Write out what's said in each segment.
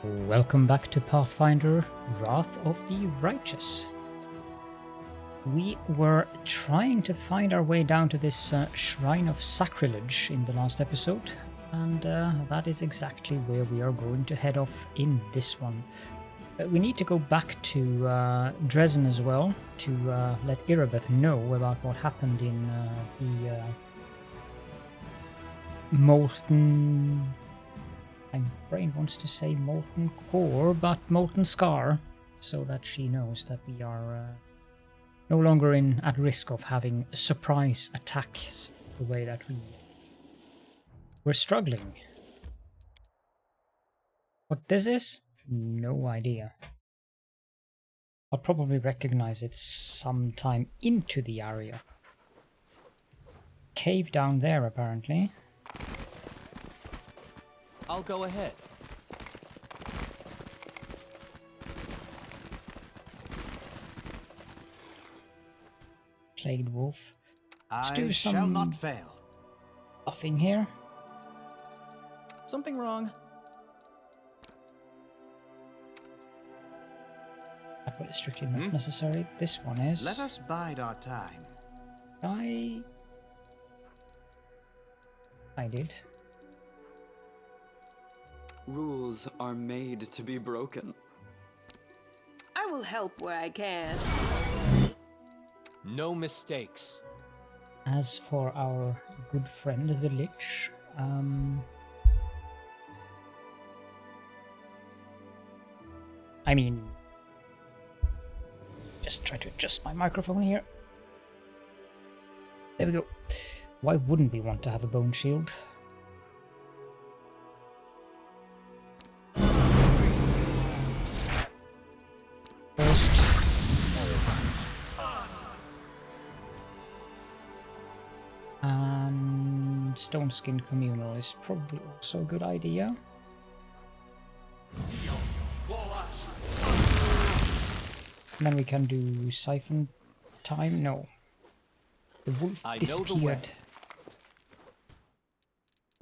Welcome back to Pathfinder Wrath of the Righteous. We were trying to find our way down to this Shrine of Sacrilege in the last episode, and that is exactly where we are going to head off in this one. We need to go back to Drezen as well to let Irabeth know about what happened in the Molten... My brain wants to say Molten Core, but Molten Scar, so that she knows that we are no longer at risk of having surprise attacks the way that we're struggling. What this is? No idea. I'll probably recognize it sometime into the area. Cave down there, apparently. I'll go ahead. Plagued wolf. Let's do some shall not fail. buffing here. Something wrong. That one is strictly not necessary. This one is. Let us bide our time. I did. Rules are made to be broken. I will help where I can. No mistakes. As for our good friend the Lich, I mean, just try to adjust my microphone here. There we go. Why wouldn't we want to have a bone shield? And Stone Skin Communal is probably also a good idea. And then we can do Siphon Time. No. The wolf disappeared.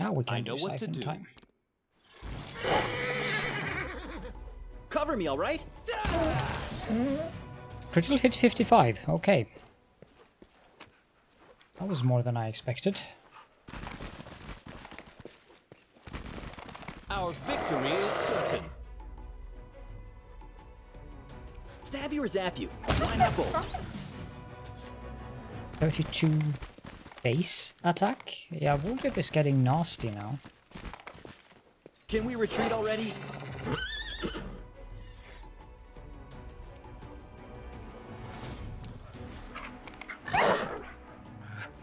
Now we can do Siphon Time. Cover me, all right? Critical hit 55. Okay. That was more than I expected. Our victory is certain. Stab you or zap you? Why not both? 32 base attack? Yeah, Wounded is getting nasty now. Can we retreat already?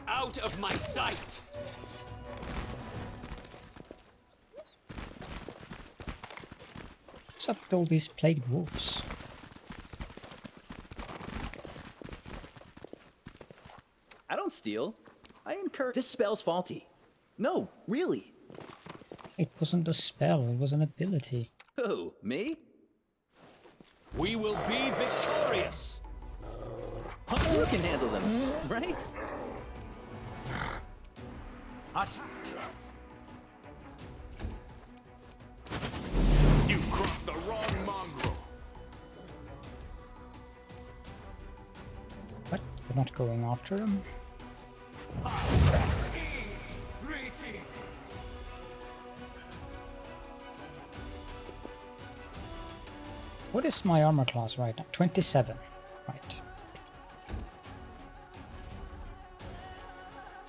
Out of my sight! What's up with all these plagued wolves? I don't steal. I incur. This spell's faulty. No, really. It wasn't a spell, it was an ability. Who, me? We will be victorious! You can handle them, right? Attack! You crossed the wrong mongrel. What? We're not going after him? What is my armor class right now? 27. Right.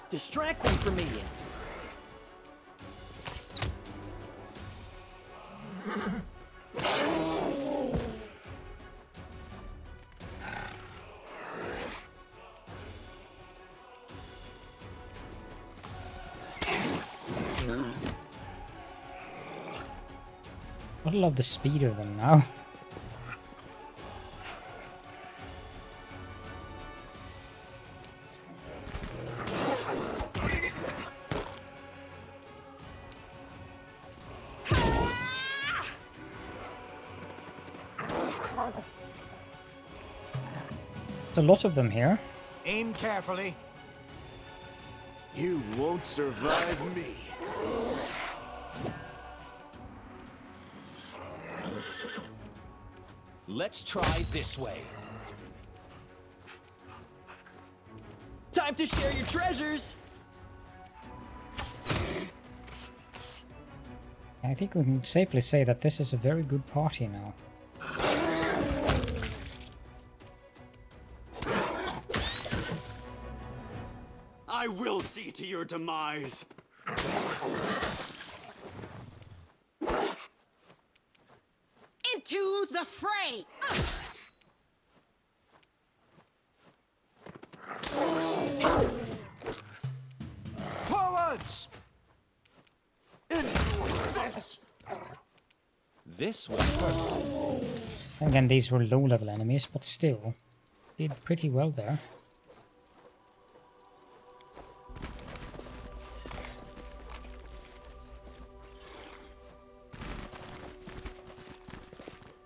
Distract them from me. I love the speed of them now. There's a lot of them here. Aim carefully. You won't survive me. Let's try this way. Time to share your treasures! I think we can safely say that this is a very good party now. I will see to your demise. Into the fray! Forwards! This one hurt. Again, these were low-level enemies, but still, did pretty well there.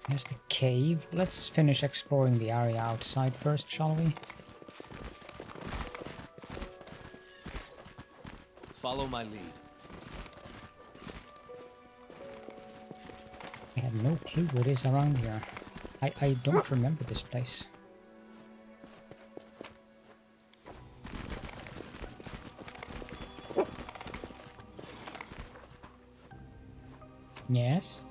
Here's the cave. Let's finish exploring the area outside first, shall we? Follow my lead. I have no clue what is around here. I don't remember this place. Yes.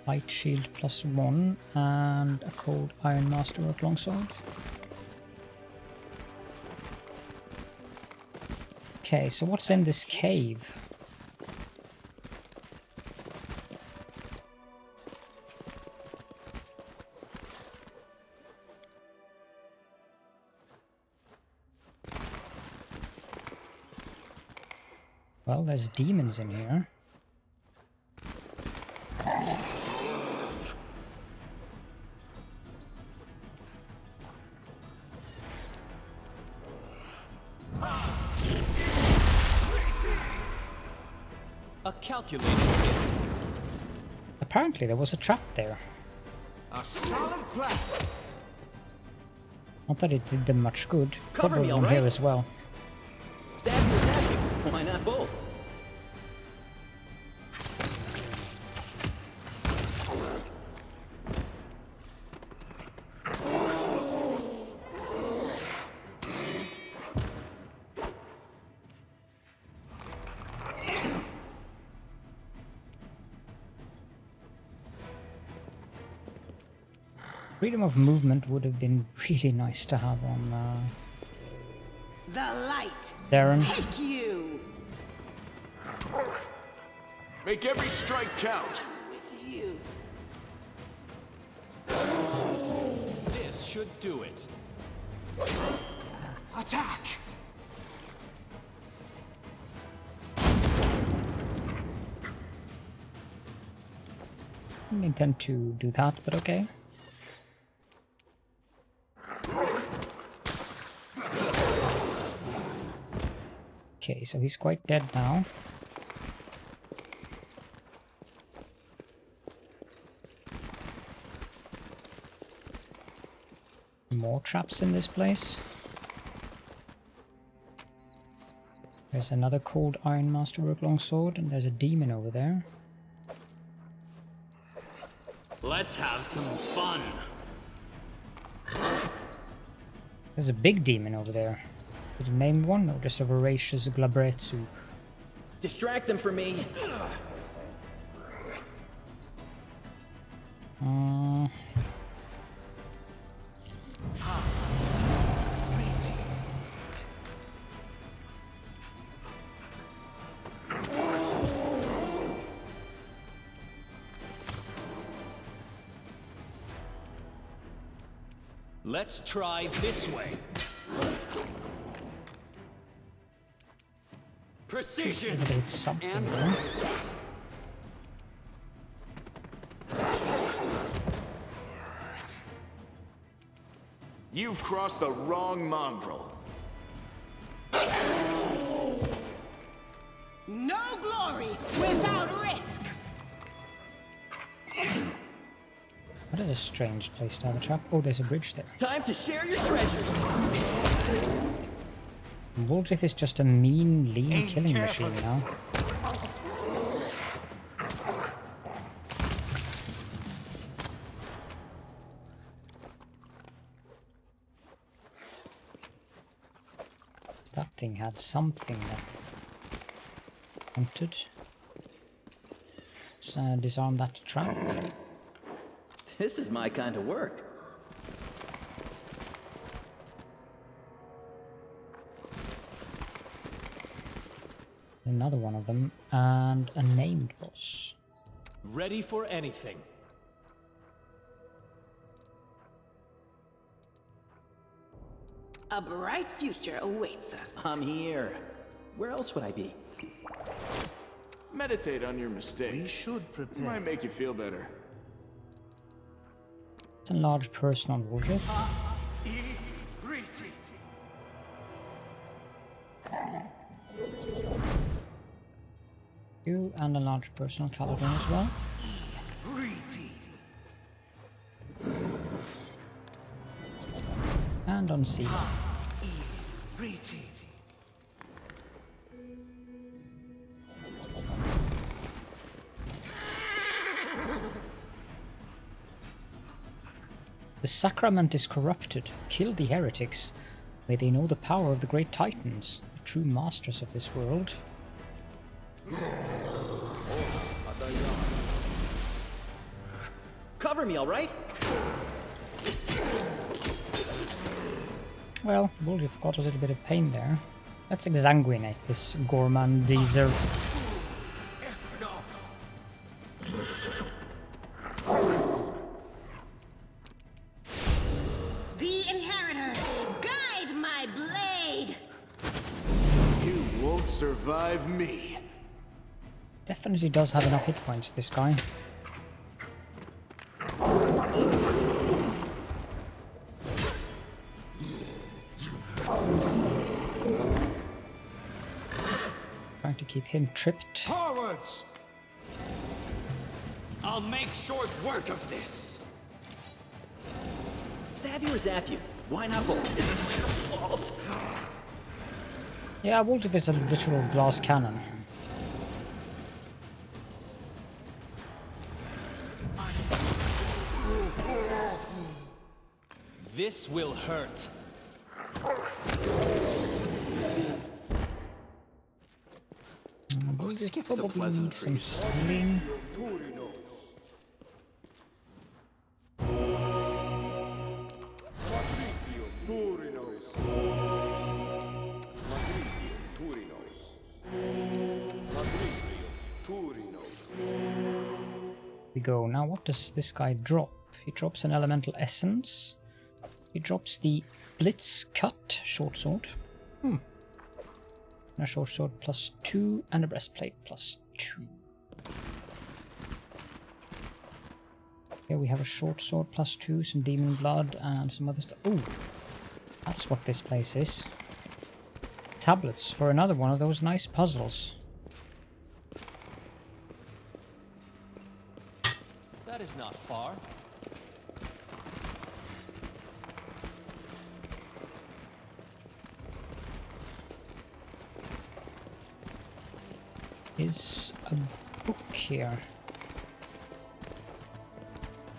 Light shield +1 and a cold iron masterwork longsword. Okay, so what's in this cave? Well, there's demons in here. A calculated hit. Apparently there was a trap there. A solid plan. Not that it did them much good. Cover Probably me, one alright? here as well. Stab or attacking? Why not both? Freedom of movement would have been really nice to have on The light! Darren. Take you! Make every strike count. With you. This should do it. Attack! Didn't intend to do that, but okay. Okay, so he's quite dead now. More traps in this place. There's another cold iron masterwork longsword, and there's a demon over there. Let's have some fun. There's a big demon over there. Did you name one, or just a voracious glabretsu? Distract them for me. Let's try this way. Precision. Maybe it's something And there. You've crossed the wrong mongrel. No glory without risk! What is a strange place to have a trap? Oh, there's a bridge there. Time to share your treasures. Woldrith is just a mean, lean Aim killing carefully. machine now. thing had something that wanted. Let's disarm that trap. This is my kind of work. Another one of them, and a named boss. Ready for anything. A bright future awaits us. I'm here. Where else would I be? Meditate on your mistake. We should prepare. Might make you feel better. It's a large personal warship. You and a large personal caliber as well. And on sea. The sacrament is corrupted. Kill the heretics. May they know the power of the great titans, the true masters of this world. Cover me, all right? Well, Wolf got a little bit of pain there. Let's exsanguinate this gourmandizer. The Inheritor, guide my blade! You won't survive me. Definitely does have enough hit points, this guy. Trying to keep him tripped. Forwards! I'll make short work of this. Stab you or zap you? Why not both? It's not your fault. Yeah, Wolf is a literal glass cannon. This will hurt. Wolf Skip the probably needs some pleasantries. healing. We go. Now what does this guy drop? He drops an elemental essence. He drops the Blitz Cut short sword. And a short sword +2 and a breastplate +2. Here we have a short sword +2, some demon blood and some other stuff. Ooh, that's what this place is. Tablets for another one of those nice puzzles. That is not far. Is a book here.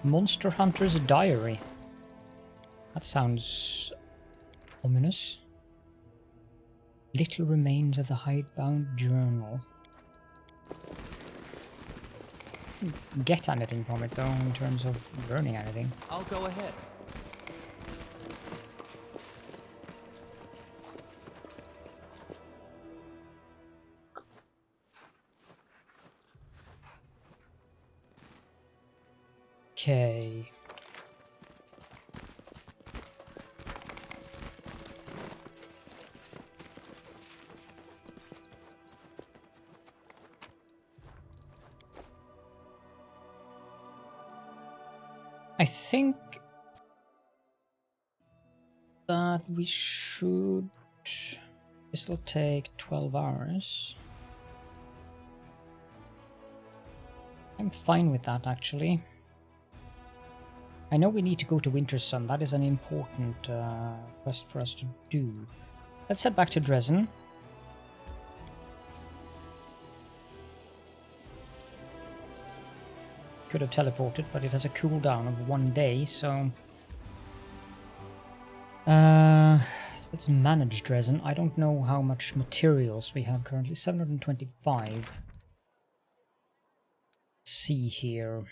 Monster Hunter's Diary. That sounds ominous. Little remains of the hidebound journal. Get anything from it though, in terms of learning anything. I'll go ahead. Okay. I think that we should. This will take 12 hours. I'm fine with that, actually. I know we need to go to Winter Sun. That is an important quest for us to do. Let's head back to Drezen. Could have teleported, but it has a cooldown of 1 day, so Let's manage Drezen. I don't know how much materials we have currently. 725. Let's see here.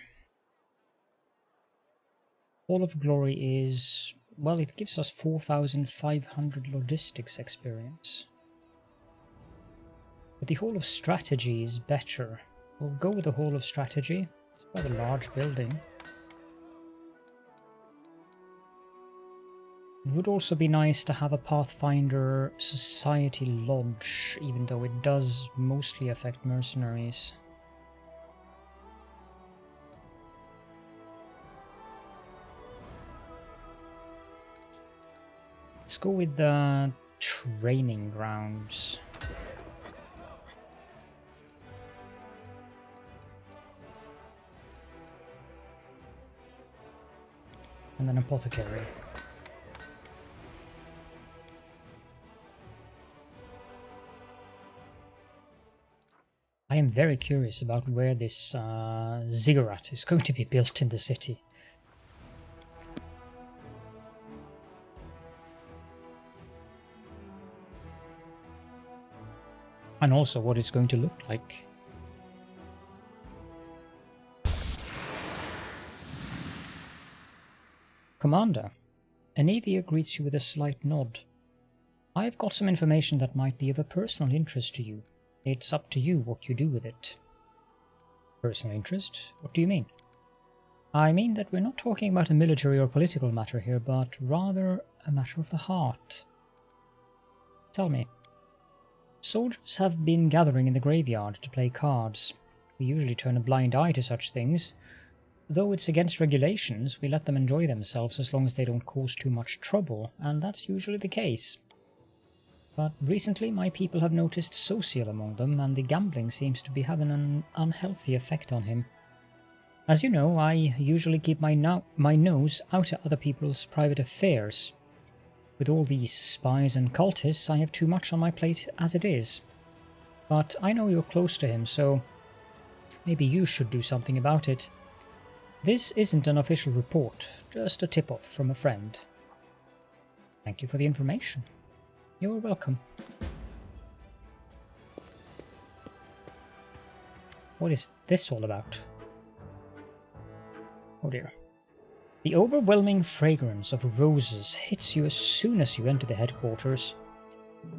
Hall of Glory is... well, it gives us 4,500 logistics experience. But the Hall of Strategy is better. We'll go with the Hall of Strategy. It's quite a large building. It would also be nice to have a Pathfinder Society Lodge, even though it does mostly affect mercenaries. Let's go with the training grounds. And then apothecary. I am very curious about where this ziggurat is going to be built in the city. And also what it's going to look like. Commander, Anavia greets you with a slight nod. I have got some information that might be of a personal interest to you. It's up to you what you do with it. Personal interest? What do you mean? I mean that we're not talking about a military or political matter here, but rather a matter of the heart. Tell me. Soldiers have been gathering in the graveyard to play cards. We usually turn a blind eye to such things. Though it's against regulations, we let them enjoy themselves as long as they don't cause too much trouble, and that's usually the case. But recently my people have noticed Social among them, and the gambling seems to be having an unhealthy effect on him. As you know, I usually keep my nose out of other people's private affairs. With all these spies and cultists, I have too much on my plate as it is. But I know you're close to him, so maybe you should do something about it. This isn't an official report, just a tip-off from a friend. Thank you for the information. You're welcome. What is this all about? Oh dear. The overwhelming fragrance of roses hits you as soon as you enter the headquarters.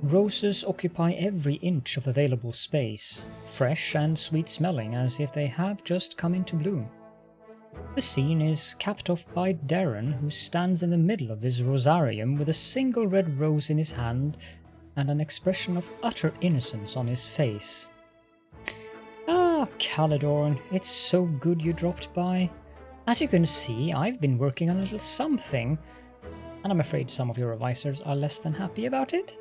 Roses occupy every inch of available space, fresh and sweet-smelling as if they have just come into bloom. The scene is capped off by Darren, who stands in the middle of this rosarium with a single red rose in his hand and an expression of utter innocence on his face. Ah, Calidorn, it's so good you dropped by. As you can see, I've been working on a little something, and I'm afraid some of your advisors are less than happy about it.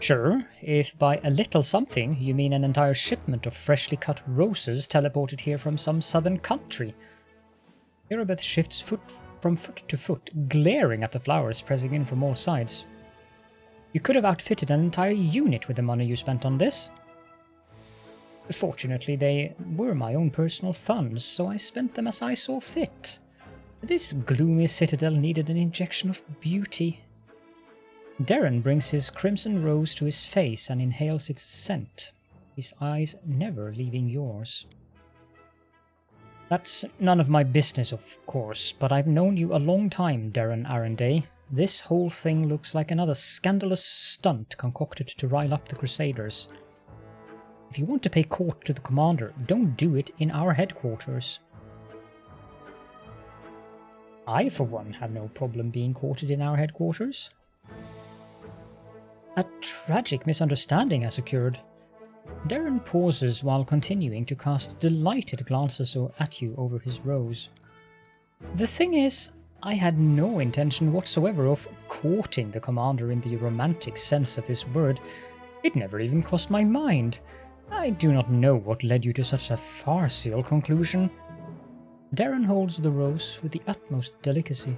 Sure, if by a little something you mean an entire shipment of freshly cut roses teleported here from some southern country. Irabeth shifts from foot to foot, glaring at the flowers pressing in from all sides. You could have outfitted an entire unit with the money you spent on this. Fortunately, they were my own personal funds, so I spent them as I saw fit. This gloomy citadel needed an injection of beauty. Darren brings his crimson rose to his face and inhales its scent, his eyes never leaving yours. That's none of my business, of course, but I've known you a long time, Darren Arenday. This whole thing looks like another scandalous stunt concocted to rile up the Crusaders. If you want to pay court to the commander, don't do it in our headquarters. I, for one, have no problem being courted in our headquarters. A tragic misunderstanding has occurred. Darren pauses while continuing to cast delighted glances at you over his rose. The thing is, I had no intention whatsoever of courting the commander in the romantic sense of this word. It never even crossed my mind. I do not know what led you to such a farcical conclusion. Darren holds the rose with the utmost delicacy,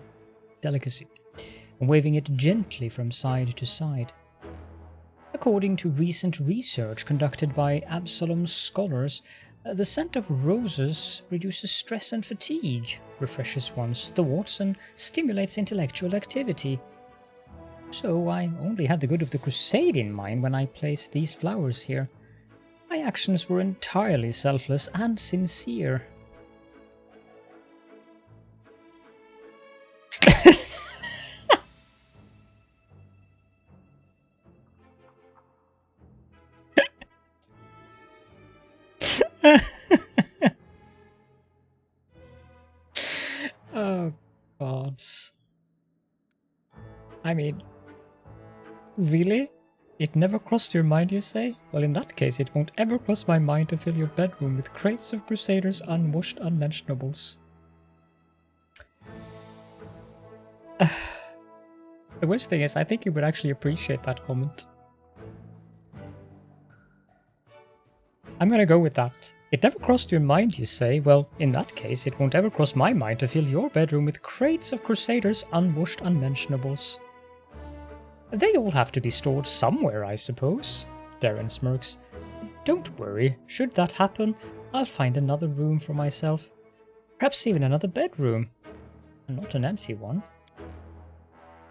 waving it gently from side to side. According to recent research conducted by Absalom's scholars, the scent of roses reduces stress and fatigue, refreshes one's thoughts, and stimulates intellectual activity. So I only had the good of the Crusade in mind when I placed these flowers here. My actions were entirely selfless and sincere. Oh, gods. I mean, really? It never crossed your mind, you say? Well, in that case, it won't ever cross my mind to fill your bedroom with crates of crusaders' unwashed unmentionables. The worst thing is, I think you would actually appreciate that comment. I'm gonna go with that. It never crossed your mind, you say? Well, in that case, it won't ever cross my mind to fill your bedroom with crates of crusaders' unwashed unmentionables. They all have to be stored somewhere, I suppose. Darren smirks. Don't worry, should that happen, I'll find another room for myself. Perhaps even another bedroom. And not an empty one.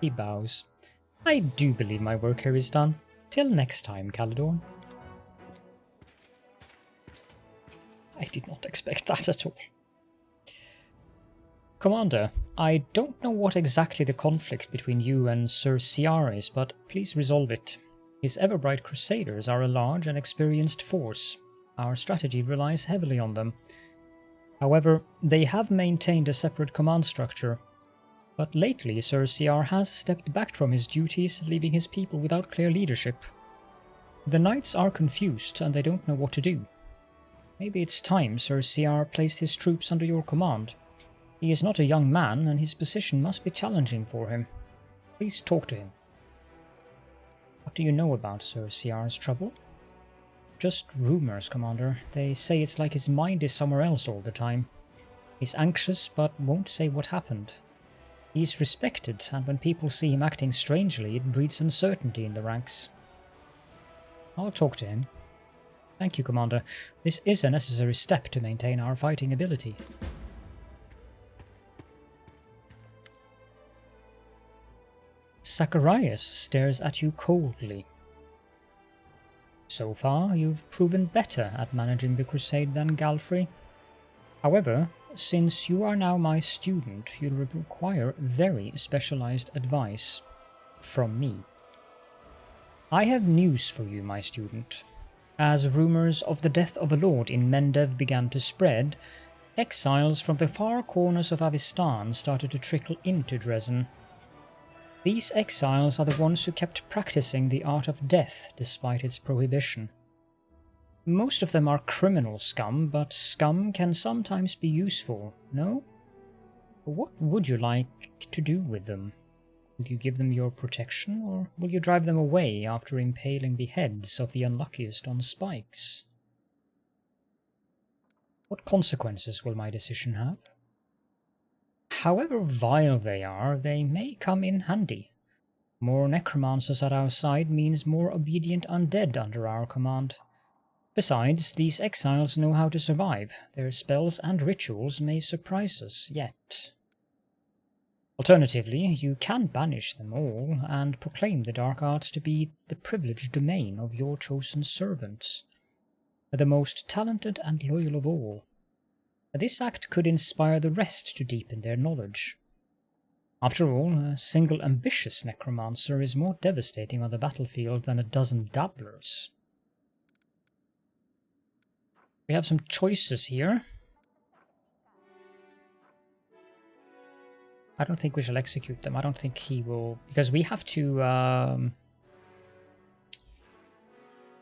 He bows. I do believe my work here is done. Till next time, Caledon. I did not expect that at all. Commander, I don't know what exactly the conflict between you and Sir Ciar is, but please resolve it. His ever-bright crusaders are a large and experienced force. Our strategy relies heavily on them. However, they have maintained a separate command structure. But lately, Sir Ciar has stepped back from his duties, leaving his people without clear leadership. The knights are confused, and they don't know what to do. Maybe it's time Sir Ciar placed his troops under your command. He is not a young man, and his position must be challenging for him. Please talk to him. What do you know about Sir Ciar's trouble? Just rumors, Commander. They say it's like his mind is somewhere else all the time. He's anxious, but won't say what happened. He's respected, and when people see him acting strangely, it breeds uncertainty in the ranks. I'll talk to him. Thank you, Commander. This is a necessary step to maintain our fighting ability. Zacharias stares at you coldly. So far, you've proven better at managing the Crusade than Galfrey. However, since you are now my student, you'll require very specialized advice from me. I have news for you, my student. As rumors of the death of a lord in Mendev began to spread, exiles from the far corners of Avistan started to trickle into Drezen. These exiles are the ones who kept practicing the art of death despite its prohibition. Most of them are criminal scum, but scum can sometimes be useful, no? What would you like to do with them? Will you give them your protection, or will you drive them away after impaling the heads of the unluckiest on spikes? What consequences will my decision have? However vile they are, they may come in handy. More necromancers at our side means more obedient undead under our command. Besides, these exiles know how to survive. Their spells and rituals may surprise us yet. Alternatively, you can banish them all and proclaim the dark arts to be the privileged domain of your chosen servants, the most talented and loyal of all. This act could inspire the rest to deepen their knowledge. After all, a single ambitious necromancer is more devastating on the battlefield than a dozen dabblers. We have some choices here. I don't think we shall execute them. I don't think he will, because we have to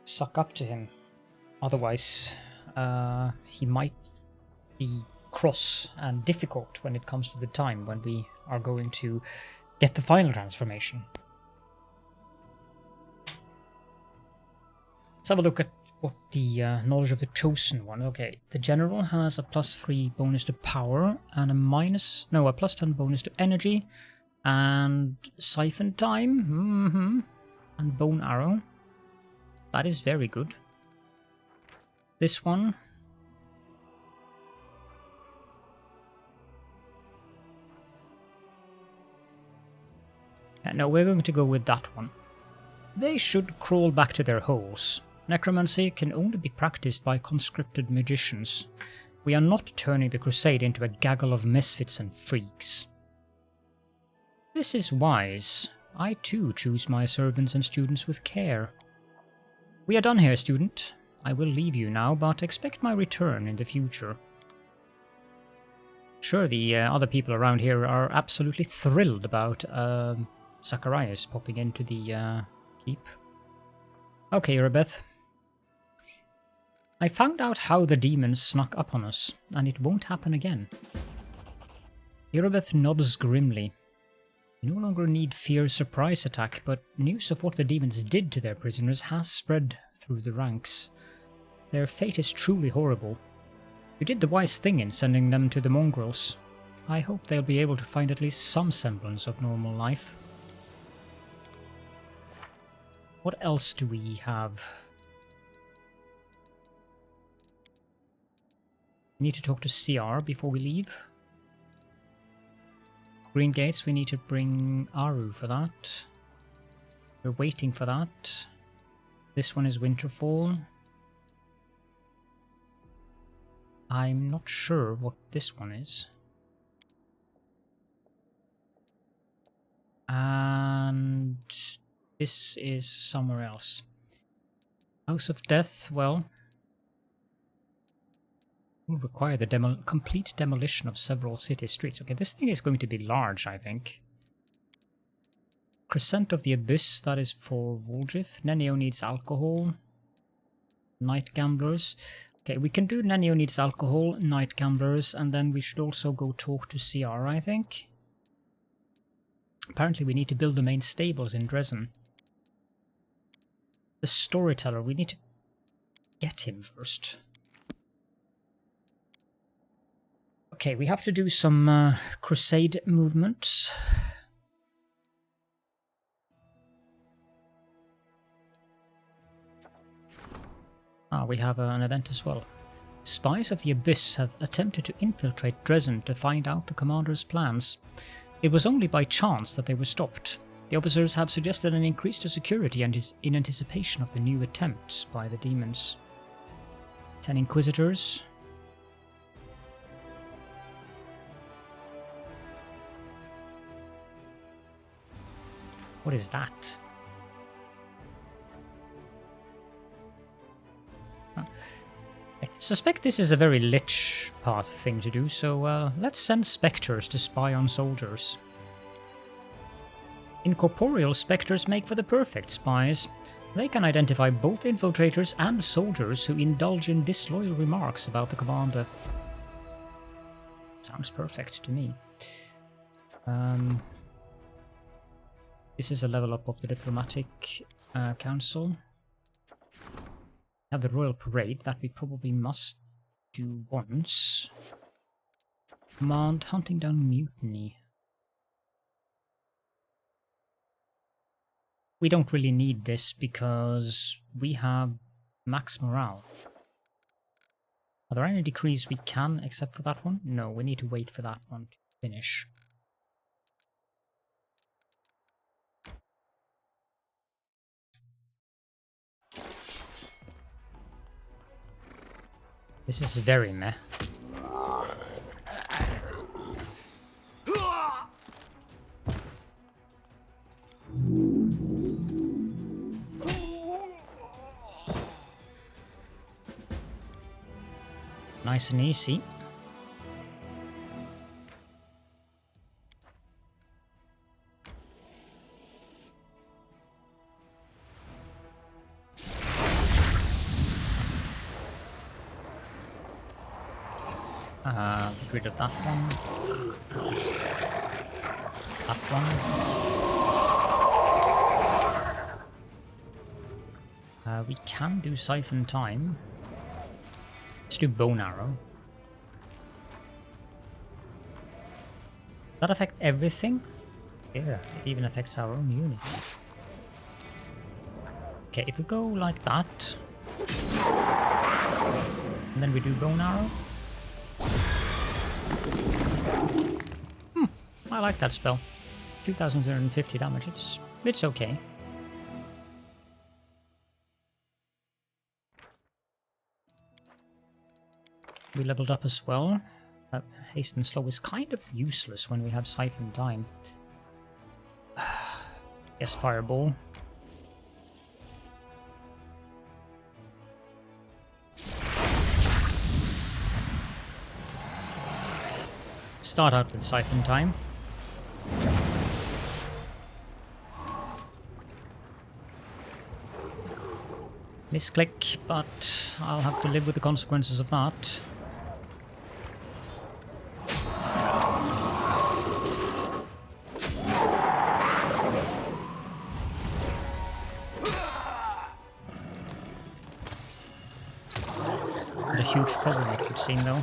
suck up to him. Otherwise, he might be cross and difficult when it comes to the time when we are going to get the final transformation. Let's have a look at what the knowledge of the chosen one. Okay, the general has a +3 bonus to power and a +10 bonus to energy and siphon time and bone arrow. That is very good. This one No, we're going to go with that one. They should crawl back to their holes. Necromancy can only be practiced by conscripted magicians. We are not turning the Crusade into a gaggle of misfits and freaks. This is wise. I too choose my servants and students with care. We are done here, student. I will leave you now, but expect my return in the future. Sure, the other people around here are absolutely thrilled about Zacharias popping into the keep. Okay, Erebeth. I found out how the demons snuck up on us, and it won't happen again. Erebeth nods grimly. You no longer need fear surprise attack, but news of what the demons did to their prisoners has spread through the ranks. Their fate is truly horrible. You did the wise thing in sending them to the mongrels. I hope they'll be able to find at least some semblance of normal life. What else do we have? We need to talk to CR before we leave. Green Gates, we need to bring Aru for that. We're waiting for that. This one is Winterfall. I'm not sure what this one is. And this is somewhere else. House of Death, well, will require the complete demolition of several city streets. Okay, this thing is going to be large, I think. Crescent of the Abyss, that is for Woljif. Nenio needs alcohol. Night Gamblers. Okay, we can do Nenio needs alcohol, Night Gamblers, and then we should also go talk to CR, I think. Apparently we need to build the main stables in Drezen. The Storyteller, we need to get him first. Okay, we have to do some Crusade movements. We have an event as well. Spies of the Abyss have attempted to infiltrate Drezen to find out the commander's plans. It was only by chance that they were stopped. The officers have suggested an increase to security and is in anticipation of the new attempts by the demons. 10 Inquisitors. What is that? I suspect this is a very Lich Path thing to do, so let's send spectres to spy on soldiers. Incorporeal spectres make for the perfect spies. They can identify both infiltrators and soldiers who indulge in disloyal remarks about the commander. Sounds perfect to me. This is a level up of the diplomatic council. Have the Royal Parade, that we probably must do once. Command hunting down mutiny. We don't really need this because we have max morale. Are there any decrees we can except for that one? No, we need to wait for that one to finish. This is very meh. Nice and easy. Get rid of that one. That one. We can do Siphon Time. Let's do Bone Arrow. Does that affect everything? Yeah, it even affects our own unit. Okay, if we go like that, and then we do Bone Arrow. I like that spell. 2,250 damage. It's okay. We leveled up as well. Haste and Slow is kind of useless when we have Siphon Time. Yes, Fireball. Start out with Siphon Time. Misclick, but I'll have to live with the consequences of that. Not a huge problem, it would seem, though.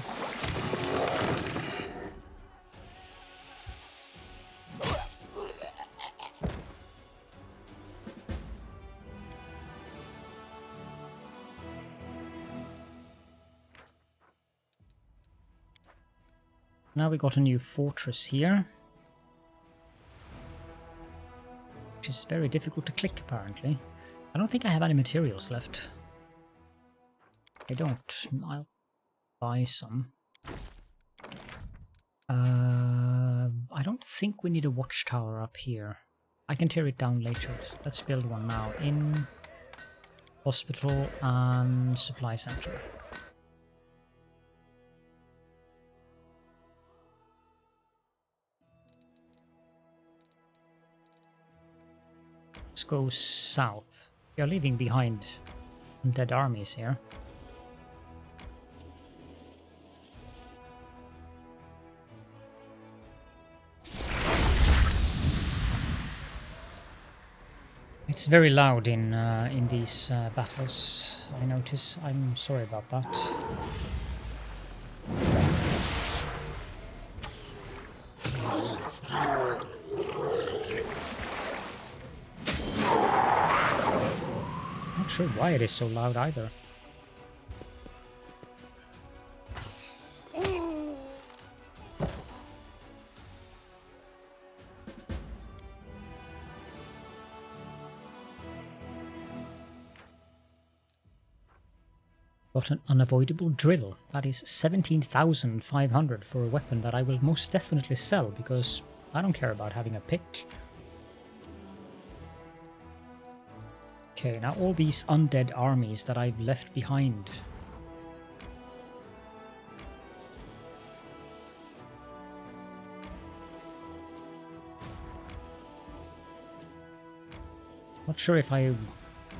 Now we got a new fortress here, which is very difficult to click, apparently. I don't think I have any materials left. I don't. I'll buy some. I don't think we need a watchtower up here. I can tear it down later. Let's build one now in hospital and supply center. Let's go south. We are leaving behind dead armies here. It's very loud in these battles, I notice. I'm sorry about that. Not sure why it is so loud either. Got an unavoidable drill. That is 17,500 for a weapon that I will most definitely sell because I don't care about having a pick. Okay, now all these undead armies that I've left behind. Not sure if I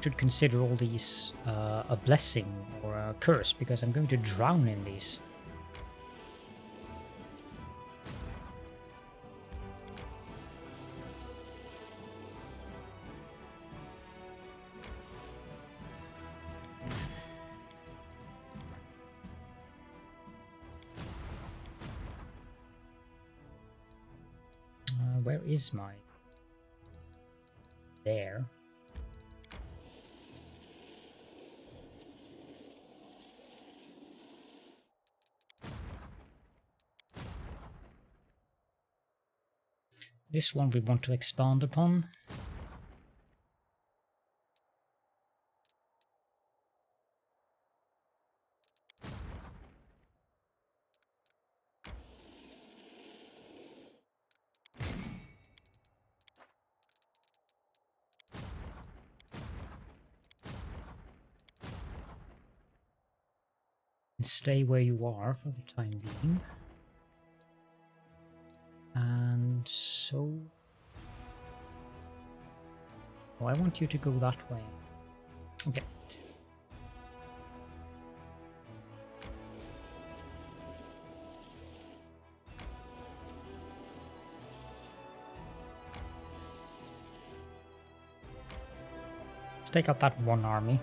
should consider all these a blessing or a curse, because I'm going to drown in these. Where is my... There. This one we want to expand upon. And stay where you are for the time being. And so... Oh, I want you to go that way. Okay. Let's take out that one army.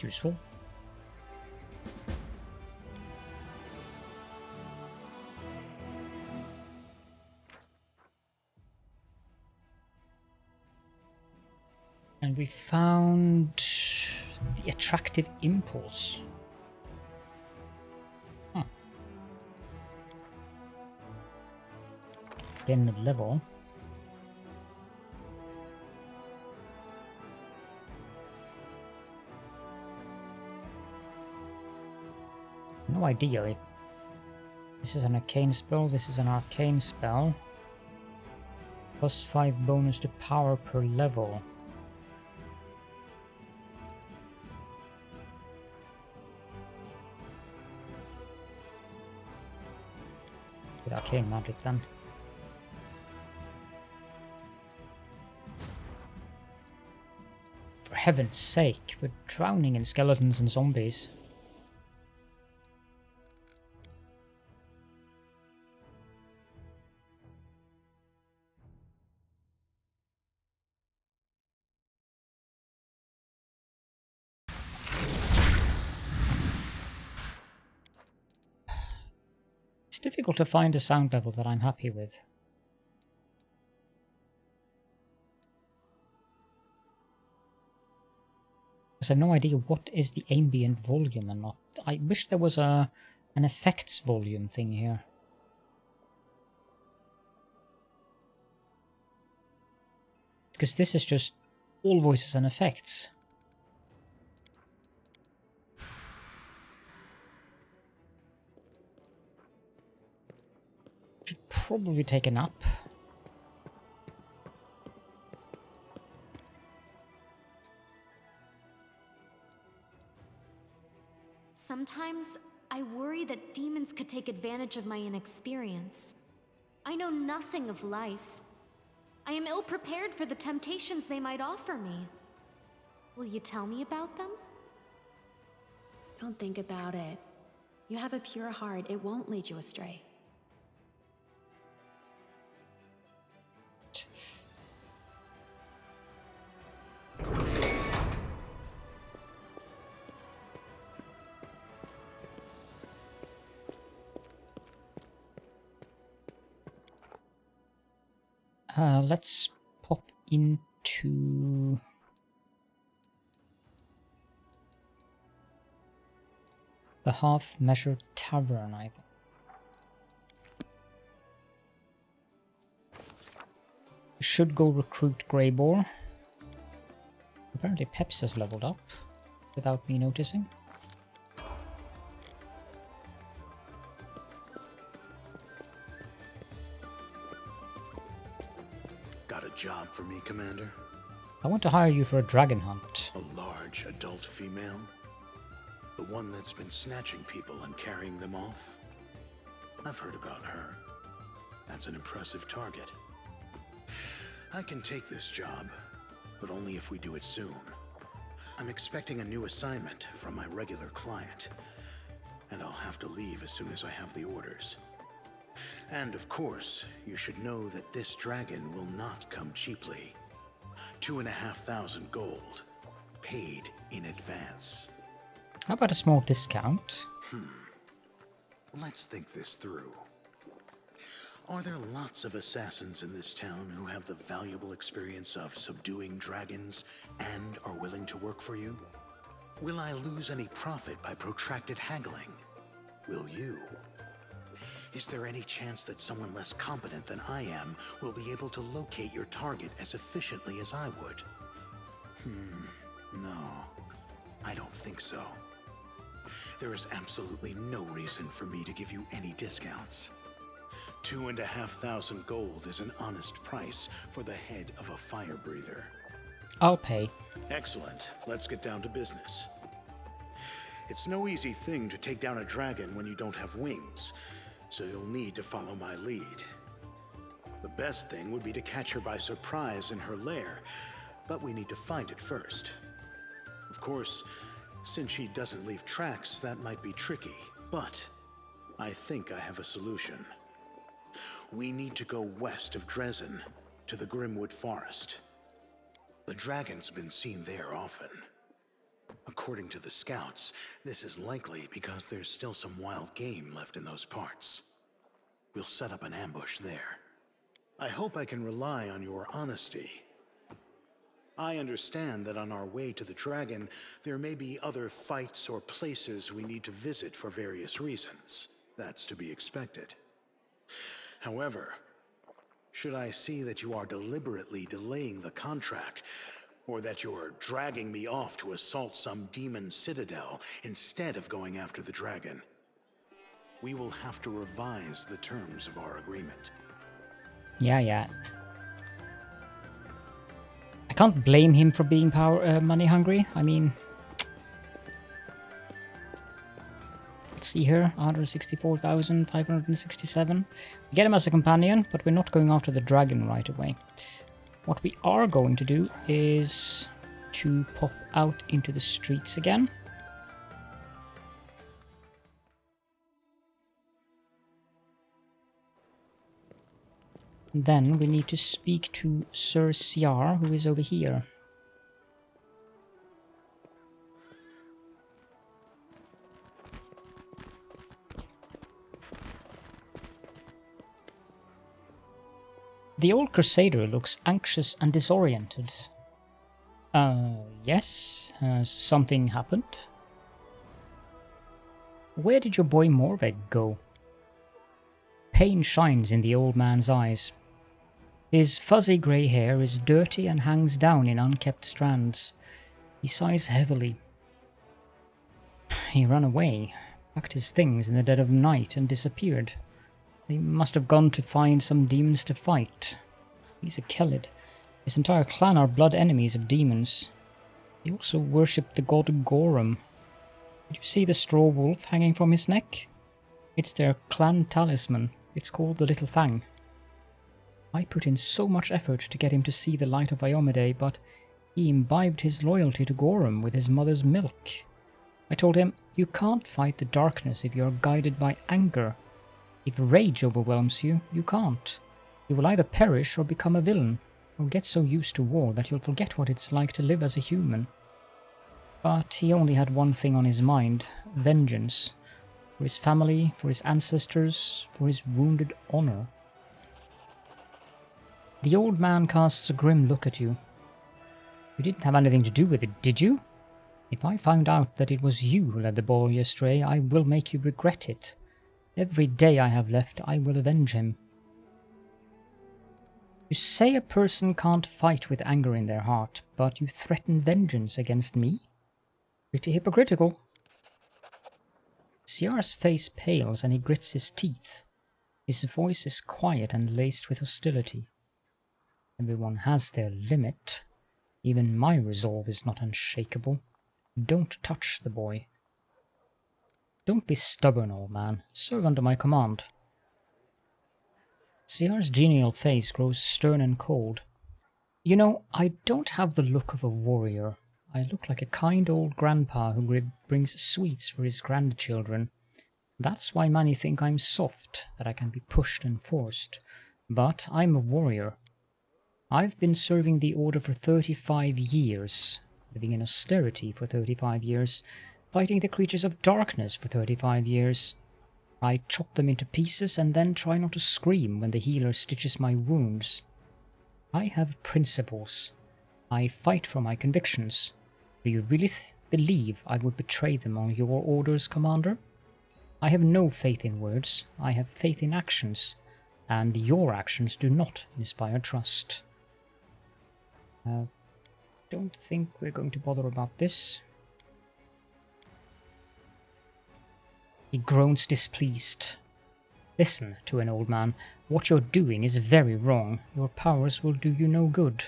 That's useful. And we found the attractive impulse. Huh. Again, level. No idea. This is an arcane spell, this is an arcane spell. +5 bonus to power per level. With arcane magic then. For heaven's sake, we're drowning in skeletons and zombies. It's difficult to find a sound level that I'm happy with. Because I have no idea what is the ambient volume and not. I wish there was an effects volume thing here. Because this is just all voices and effects. Should probably take a nap. Sometimes I worry that demons could take advantage of my inexperience. I know nothing of life. I am ill-prepared for the temptations they might offer me. Will you tell me about them? Don't think about it. You have a pure heart, it won't lead you astray. Let's pop into the half-measured tavern, I think. We should go recruit Greyboar. Apparently Peps has leveled up without me noticing. Got a job for me, Commander? I want to hire you for a dragon hunt. A large adult female? The one that's been snatching people and carrying them off? I've heard about her. That's an impressive target. I can take this job, but only if we do it soon. I'm expecting a new assignment from my regular client, and I'll have to leave as soon as I have the orders. And of course, you should know that this dragon will not come cheaply. 2,500 gold, paid in advance. How about a small discount? Let's think this through. Are there lots of assassins in this town who have the valuable experience of subduing dragons and are willing to work for you? Will I lose any profit by protracted haggling? Will you? Is there any chance that someone less competent than I am will be able to locate your target as efficiently as I would? No, I don't think so. There is absolutely no reason for me to give you any discounts. 2,500 gold is an honest price for the head of a fire breather. I'll pay. Excellent. Let's get down to business. It's no easy thing to take down a dragon when you don't have wings, so you'll need to follow my lead. The best thing would be to catch her by surprise in her lair, but we need to find it first. Of course, since she doesn't leave tracks, that might be tricky, but I think I have a solution. We need to go west of Drezen, to the Grimwood Forest. The dragon's been seen there often. According to the scouts, this is likely because there's still some wild game left in those parts. We'll set up an ambush there. I hope I can rely on your honesty. I understand that on our way to the dragon, there may be other fights or places we need to visit for various reasons. That's to be expected. However, should I see that you are deliberately delaying the contract, or that you're dragging me off to assault some demon citadel instead of going after the dragon, we will have to revise the terms of our agreement. Yeah. I can't blame him for being money hungry. I mean, let's see here, 164,567. We get him as a companion, but we're not going after the dragon right away. What we are going to do is to pop out into the streets again. Then we need to speak to Sir Siar, who is over here. The old crusader looks anxious and disoriented. Yes? Has something happened? Where did your boy Morveg go? Pain shines in the old man's eyes. His fuzzy grey hair is dirty and hangs down in unkempt strands. He sighs heavily. He ran away, packed his things in the dead of night and disappeared. He must have gone to find some demons to fight. He's a Kelid. His entire clan are blood enemies of demons. He also worshipped the god Gorham. Did you see the straw wolf hanging from his neck? It's their clan talisman. It's called the Little Fang. I put in so much effort to get him to see the light of Iomade, but he imbibed his loyalty to Gorham with his mother's milk. I told him, you can't fight the darkness if you're guided by anger. If rage overwhelms you, you can't. You will either perish or become a villain, or get so used to war that you'll forget what it's like to live as a human. But he only had one thing on his mind, vengeance. For his family, for his ancestors, for his wounded honor. The old man casts a grim look at you. You didn't have anything to do with it, did you? If I find out that it was you who led the boy astray, I will make you regret it. Every day I have left, I will avenge him. You say a person can't fight with anger in their heart, but you threaten vengeance against me? Pretty hypocritical. Siar's face pales and he grits his teeth. His voice is quiet and laced with hostility. Everyone has their limit. Even my resolve is not unshakable. Don't touch the boy. Don't be stubborn, old man. Serve under my command. Siar's genial face grows stern and cold. You know, I don't have the look of a warrior. I look like a kind old grandpa who brings sweets for his grandchildren. That's why many think I'm soft, that I can be pushed and forced. But I'm a warrior. I've been serving the Order for 35 years, living in austerity for 35 years, fighting the creatures of darkness for 35 years. I chop them into pieces and then try not to scream when the healer stitches my wounds. I have principles. I fight for my convictions. Do you really believe I would betray them on your orders, Commander? I have no faith in words. I have faith in actions. And your actions do not inspire trust. Don't think we're going to bother about this. He groans displeased. Listen to an old man. What you're doing is very wrong. Your powers will do you no good.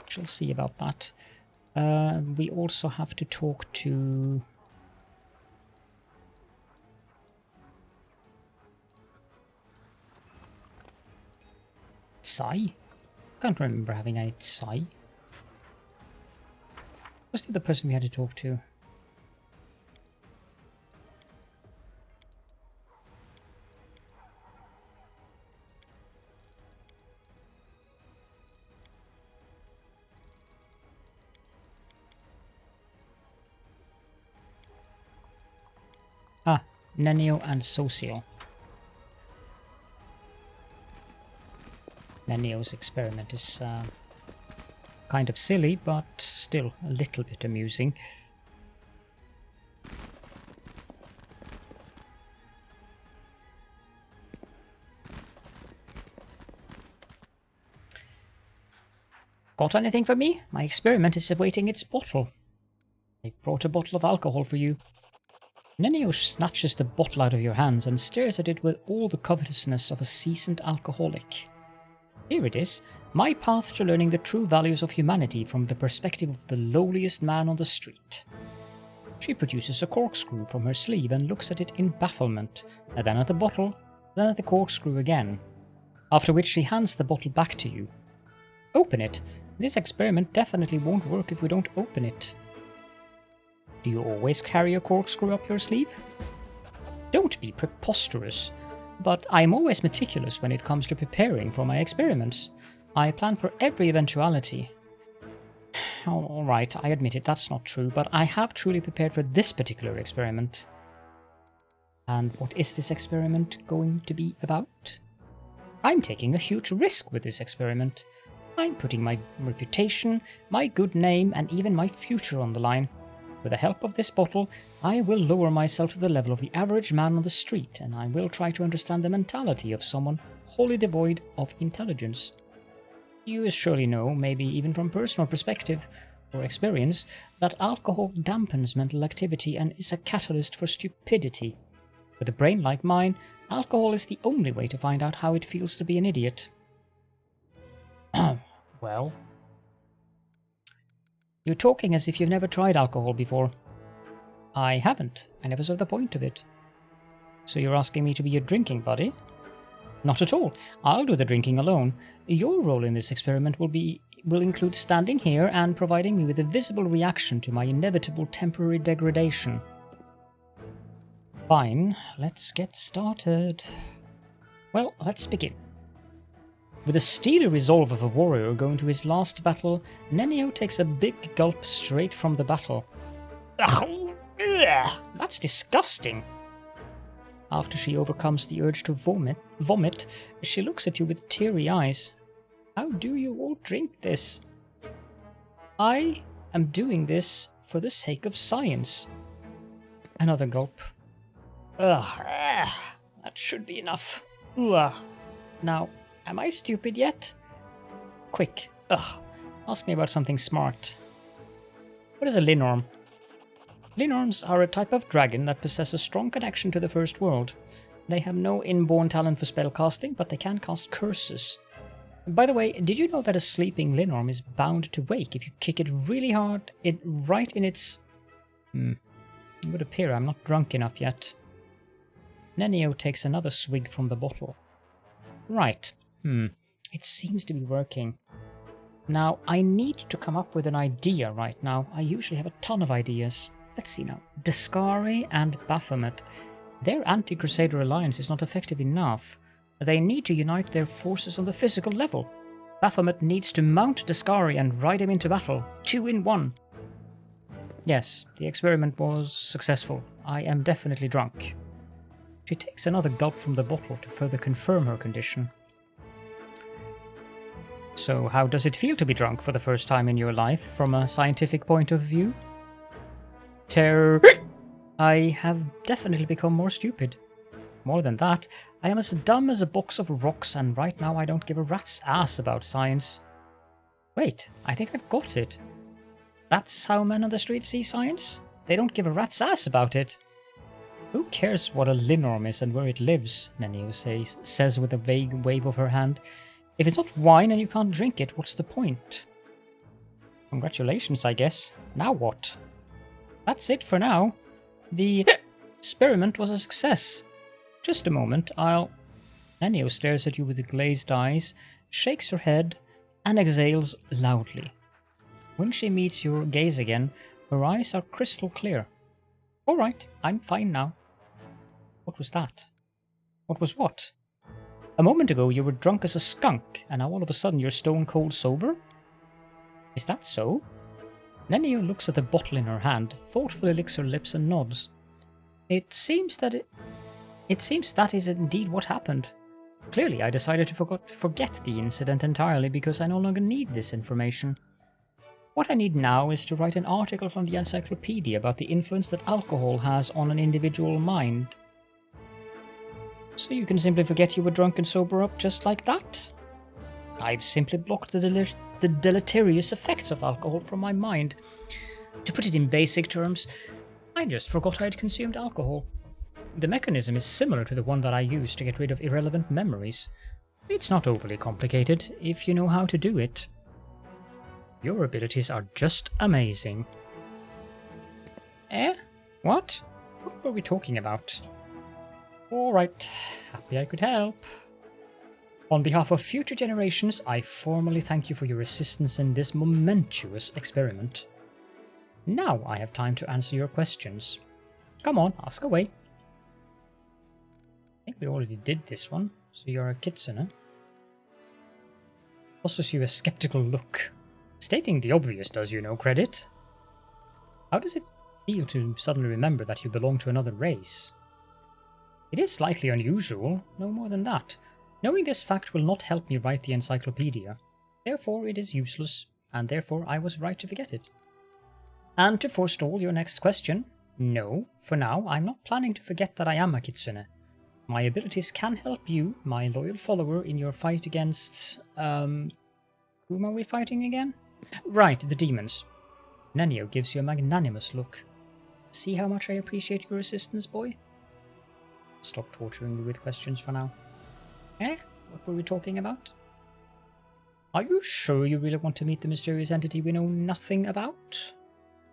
Shall see about that. We also have to talk to... Sai? Can't remember having a Sai. What's the other person we had to talk to? Nenio and Social. Nenio's experiment is kind of silly, but still a little bit amusing. Got anything for me? My experiment is awaiting its bottle. I brought a bottle of alcohol for you. Nenio snatches the bottle out of your hands and stares at it with all the covetousness of a seasoned alcoholic. Here it is, my path to learning the true values of humanity from the perspective of the lowliest man on the street. She produces a corkscrew from her sleeve and looks at it in bafflement, and then at the bottle, then at the corkscrew again. After which she hands the bottle back to you. Open it. This experiment definitely won't work if we don't open it. Do you always carry a corkscrew up your sleeve? Don't be preposterous, but I'm always meticulous when it comes to preparing for my experiments. I plan for every eventuality. Alright, I admit it, that's not true, but I have truly prepared for this particular experiment. And what is this experiment going to be about? I'm taking a huge risk with this experiment. I'm putting my reputation, my good name, and even my future on the line. With the help of this bottle, I will lower myself to the level of the average man on the street, and I will try to understand the mentality of someone wholly devoid of intelligence. You surely know, maybe even from personal perspective or experience, that alcohol dampens mental activity and is a catalyst for stupidity. With a brain like mine, alcohol is the only way to find out how it feels to be an idiot. Well... You're talking as if you've never tried alcohol before. I haven't. I never saw the point of it. So you're asking me to be your drinking buddy? Not at all. I'll do the drinking alone. Your role in this experiment will include standing here and providing me with a visible reaction to my inevitable temporary degradation. Fine, let's get started. Well, let's begin. With the steely resolve of a warrior going to his last battle, Nenio takes a big gulp straight from the battle. Ugh, that's disgusting! After she overcomes the urge to vomit, she looks at you with teary eyes. How do you all drink this? I am doing this for the sake of science. Another gulp. Ugh, that should be enough. Ugh. Now, am I stupid yet? Quick, ask me about something smart. What is a Linorm? Linorms are a type of dragon that possess a strong connection to the First World. They have no inborn talent for spellcasting, but they can cast curses. By the way, did you know that a sleeping Linorm is bound to wake if you kick it really hard, right in its... It would appear I'm not drunk enough yet. Nenio takes another swig from the bottle. Right. It seems to be working. Now, I need to come up with an idea right now. I usually have a ton of ideas. Let's see now. Discari and Baphomet. Their anti-Crusader alliance is not effective enough. They need to unite their forces on the physical level. Baphomet needs to mount Discari and ride him into battle. 2 in 1. Yes, the experiment was successful. I am definitely drunk. She takes another gulp from the bottle to further confirm her condition. So, how does it feel to be drunk for the first time in your life, from a scientific point of view? Terror. I have definitely become more stupid. More than that, I am as dumb as a box of rocks, and right now I don't give a rat's ass about science. Wait, I think I've got it. That's how men on the street see science? They don't give a rat's ass about it. Who cares what a Linorm is and where it lives, Nenio says with a vague wave of her hand. If it's not wine and you can't drink it, what's the point? Congratulations, I guess. Now what? That's it for now. The experiment was a success. Just a moment, Nenio stares at you with glazed eyes, shakes her head, and exhales loudly. When she meets your gaze again, her eyes are crystal clear. Alright, I'm fine now. What was that? What was what? A moment ago you were drunk as a skunk, and now all of a sudden you're stone cold sober? Is that so? Nenio looks at the bottle in her hand, thoughtfully licks her lips and nods. It seems that is indeed what happened. Clearly, I decided to forget the incident entirely because I no longer need this information. What I need now is to write an article from the encyclopedia about the influence that alcohol has on an individual mind. So you can simply forget you were drunk and sober up just like that? I've simply blocked the deleterious effects of alcohol from my mind. To put it in basic terms, I just forgot I'd consumed alcohol. The mechanism is similar to the one that I use to get rid of irrelevant memories. It's not overly complicated if you know how to do it. Your abilities are just amazing. Eh? What? What were we talking about? Alright, happy I could help. On behalf of future generations, I formally thank you for your assistance in this momentous experiment. Now I have time to answer your questions. Come on, ask away. I think we already did this one, so you're a kitsune. Also see a skeptical look. Stating the obvious does you no credit. How does it feel to suddenly remember that you belong to another race? It is slightly unusual, no more than that. Knowing this fact will not help me write the encyclopedia. Therefore it is useless, and therefore I was right to forget it. And to forestall your next question, no, for now I'm not planning to forget that I am a kitsune. My abilities can help you, my loyal follower, in your fight against... whom are we fighting again? Right, the demons. Nenio gives you a magnanimous look. See how much I appreciate your assistance, boy? Stop torturing me with questions for now. Eh? What were we talking about? Are you sure you really want to meet the mysterious entity we know nothing about?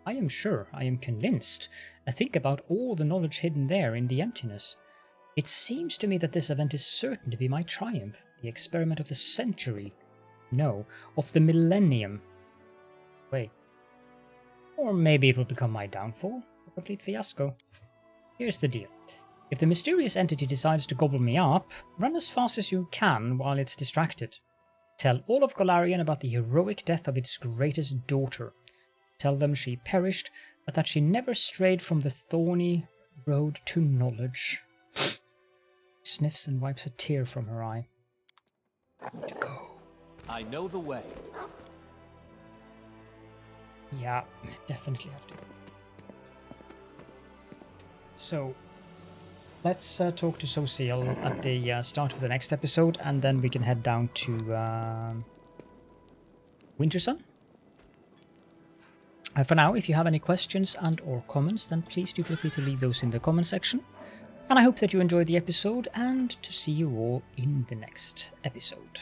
I am sure, I am convinced. I think about all the knowledge hidden there in the emptiness. It seems to me that this event is certain to be my triumph, the experiment of the century. No, of the millennium. Wait. Or maybe it will become my downfall, a complete fiasco. Here's the deal. If the mysterious entity decides to gobble me up, run as fast as you can while it's distracted. Tell all of Golarion about the heroic death of its greatest daughter. Tell them she perished, but that she never strayed from the thorny road to knowledge. Sniffs and wipes a tear from her eye. To go. I know the way. Yeah, definitely have to. So, let's talk to Sociel at the start of the next episode, and then we can head down to Wintersun. For now, if you have any questions and or comments, then please do feel free to leave those in the comment section. And I hope that you enjoyed the episode, and to see you all in the next episode.